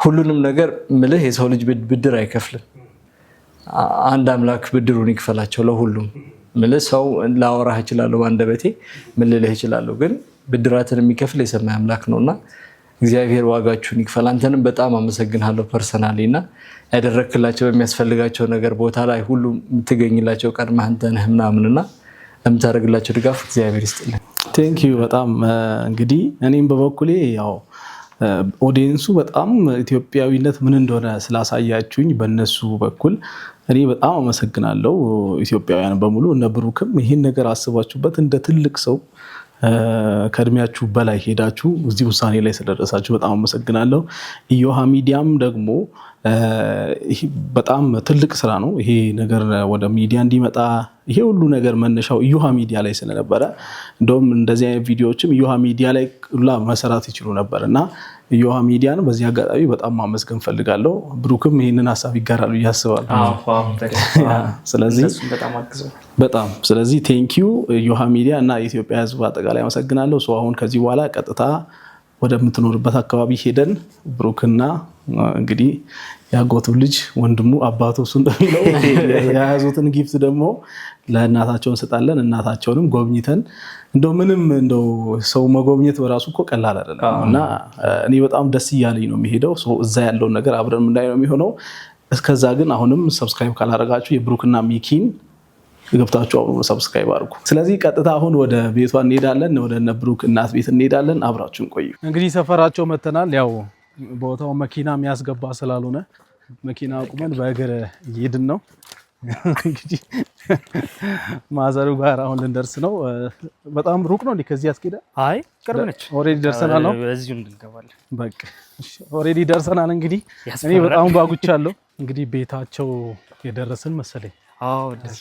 ሁሉንም ነገር ምልህ የሰው ልጅ ብድር አይከፍልም። አንድ አምላክ ብድሩን ይክፈላቸው ለሁሉም። ምልህ ሰው ላወራህ እችላለሁ በአንደበቴ ምን ልልህ እችላለሁ፣ ግን ብድራትን የሚከፍል የሰማይ አምላክ ነውና እግዚአብሔር ዋጋችሁን ይክፈል። አንተንም በጣም አመሰግናለሁ ፐርሰናሊ እና ያደረክላቸው በሚያስፈልጋቸው ነገር ቦታ ላይ ሁሉ የምትገኝላቸው ቀድመህ አንተ ነህ ምናምንና የምታደርግላቸው ድጋፍ እግዚአብሔር ይስጥልኝ።
ቴንክ ዩ በጣም እንግዲህ እኔም በበኩሌ ያው ኦዲየንሱ በጣም ኢትዮጵያዊነት ምን እንደሆነ ስላሳያችሁኝ በእነሱ በኩል እኔ በጣም አመሰግናለሁ። ኢትዮጵያውያን በሙሉ እነ ብሩክም ይህን ነገር አስባችሁበት እንደ ትልቅ ሰው ከእድሜያችሁ በላይ ሄዳችሁ እዚህ ውሳኔ ላይ ስለደረሳችሁ በጣም አመሰግናለሁ። ኢዮሃ ሚዲያም ደግሞ በጣም ትልቅ ስራ ነው ይሄ ነገር ወደ ሚዲያ እንዲመጣ። ይሄ ሁሉ ነገር መነሻው ኢዮሃ ሚዲያ ላይ ስለነበረ እንደውም እንደዚህ አይነት ቪዲዮዎችም ኢዮሃ ሚዲያ ላይ ሁላ መሰራት ይችሉ ነበር እና ኢዮሃ ሚዲያን በዚህ አጋጣሚ በጣም ማመስገን ፈልጋለሁ። ብሩክም ይህንን ሀሳብ ይጋራሉ እያስባለሁ። ስለዚህ ቴንኪዩ ኢዮሃ ሚዲያ እና የኢትዮጵያ ሕዝብ አጠቃላይ አመሰግናለሁ። አሁን ከዚህ በኋላ ቀጥታ ወደምትኖርበት አካባቢ ሄደን ብሩክና እንግዲህ ያጎቱ ልጅ ወንድሙ አባቱ እሱ እንደሚለው የያዙትን ጊፍት ደግሞ ለእናታቸው እንሰጣለን። እናታቸውንም ጎብኝተን እንደው ምንም እንደው ሰው መጎብኘት በራሱ እኮ ቀላል አይደለም እና እኔ በጣም ደስ እያለኝ ነው የሚሄደው። እዛ ያለውን ነገር አብረን ምንዳይ ነው የሚሆነው። እስከዛ ግን አሁንም ሰብስክራይብ ካላደረጋችሁ የብሩክና ሚኪን ገብታችሁ አሁን ሰብስክራይብ አድርጉ። ስለዚህ ቀጥታ አሁን ወደ ቤቷ እንሄዳለን፣ ወደ እነ ብሩክ እናት ቤት እንሄዳለን። አብራችሁን ቆዩ። እንግዲህ ሰፈራቸው መተናል። ያው ቦታው መኪና የሚያስገባ ስላልሆነ መኪና አቁመን በእግር እየሄድን ነው። እንግዲህ ማዘሩ ጋር አሁን ልንደርስ ነው። በጣም ሩቅ ነው እንዴ? ከዚህ ያስኬዳ?
አይ ቅርብ ነች።
ኦሬዲ ደርሰናል ነው።
እዚሁ እንገባለን።
በቃ ኦሬዲ ደርሰናል። እንግዲህ እኔ በጣም ጓጉቻለሁ። እንግዲህ ቤታቸው የደረስን መሰለኝ። አዎ ደስ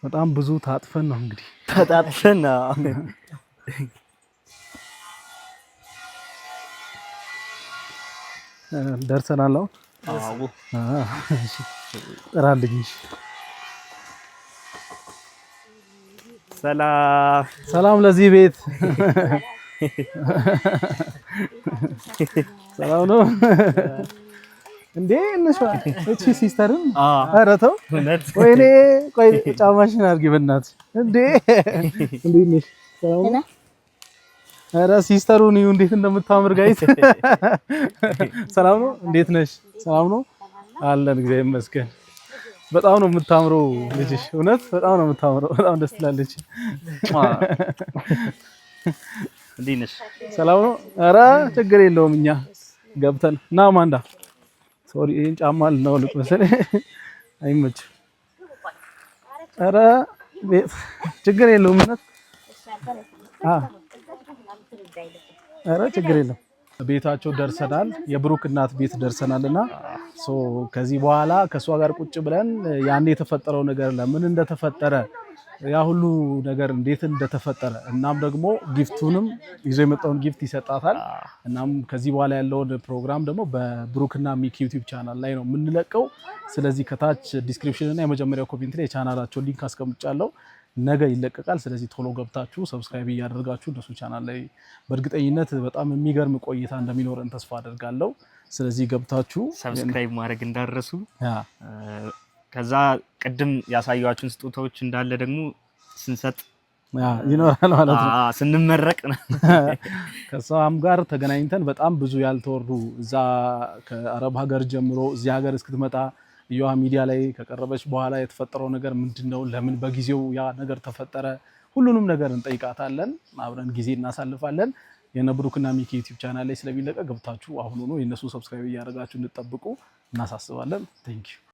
በጣም ብዙ ታጥፈን ነው እንግዲህ
ተጣጥፈን
ደርሰናል።
አዎ
ጥራልኝ። ሰላም ለዚህ ቤት ሰላም ነው እንዴ? እቺ ሲስተርን ኧረ ተው ወይኔ፣ ቆይ ጫማሽን አድርጊ በእናትሽ። እንዴ እንዴት ነሽ? ሰላም ነው? ኧረ ሲስተሩን ይኸው እንዴት እንደምታምር ጋይስ። ሰላም ነው? እንዴት ነሽ? ሰላም ነው አለን፣ እግዚአብሔር ይመስገን። በጣም ነው የምታምረው ልጅሽ። እውነት በጣም ነው የምታምረው። በጣም ደስ ትላለች።
እንዴት ነሽ?
ሰላም ነው? ኧረ ችግር የለውም። እኛ ገብተን ና ማንዳ ሶሪ ይሄን ጫማ ልናወልቅ መሰለኝ። አይመችም። ኧረ ችግር የለውም። እውነት ኧረ ችግር የለም። ቤታቸው ደርሰናል። የብሩክ እናት ቤት ደርሰናልና ከዚህ በኋላ ከሷ ጋር ቁጭ ብለን ያን የተፈጠረው ነገር ለምን እንደተፈጠረ ያ ሁሉ ነገር እንዴት እንደተፈጠረ እናም ደግሞ ጊፍቱንም ይዞ የመጣውን ጊፍት ይሰጣታል። እናም ከዚህ በኋላ ያለውን ፕሮግራም ደግሞ በብሩክና ሚኪ ዩቲዩብ ቻናል ላይ ነው የምንለቀው። ስለዚህ ከታች ዲስክሪፕሽን እና የመጀመሪያው ኮሜንት ላይ የቻናላቸውን ሊንክ አስቀምጫለሁ። ነገ ይለቀቃል። ስለዚህ ቶሎ ገብታችሁ ሰብስክራይብ እያደረጋችሁ እነሱ ቻናል ላይ በእርግጠኝነት በጣም የሚገርም ቆይታ እንደሚኖረን ተስፋ አደርጋለሁ። ስለዚህ ገብታችሁ
ሰብስክራይብ ማድረግ እንዳረሱ። ከዛ ቅድም ያሳያችሁን ስጦታዎች እንዳለ ደግሞ ስንሰጥ
ይኖራል ማለት ነው።
ስንመረቅ
ከሷም ጋር ተገናኝተን በጣም ብዙ ያልተወሩ እዛ ከአረብ ሀገር ጀምሮ እዚህ ሀገር እስክትመጣ እዮሃ ሚዲያ ላይ ከቀረበች በኋላ የተፈጠረው ነገር ምንድነው? ለምን በጊዜው ያ ነገር ተፈጠረ? ሁሉንም ነገር እንጠይቃታለን። አብረን ጊዜ እናሳልፋለን። የነብሩክና ሚኪ ዩቲዩብ ቻናል ላይ ስለሚለቀቅ ገብታችሁ አሁን ሆኖ የነሱ ሰብስክራይብ እያደረጋችሁ እንድትጠብቁ እናሳስባለን። ቴንክ ዩ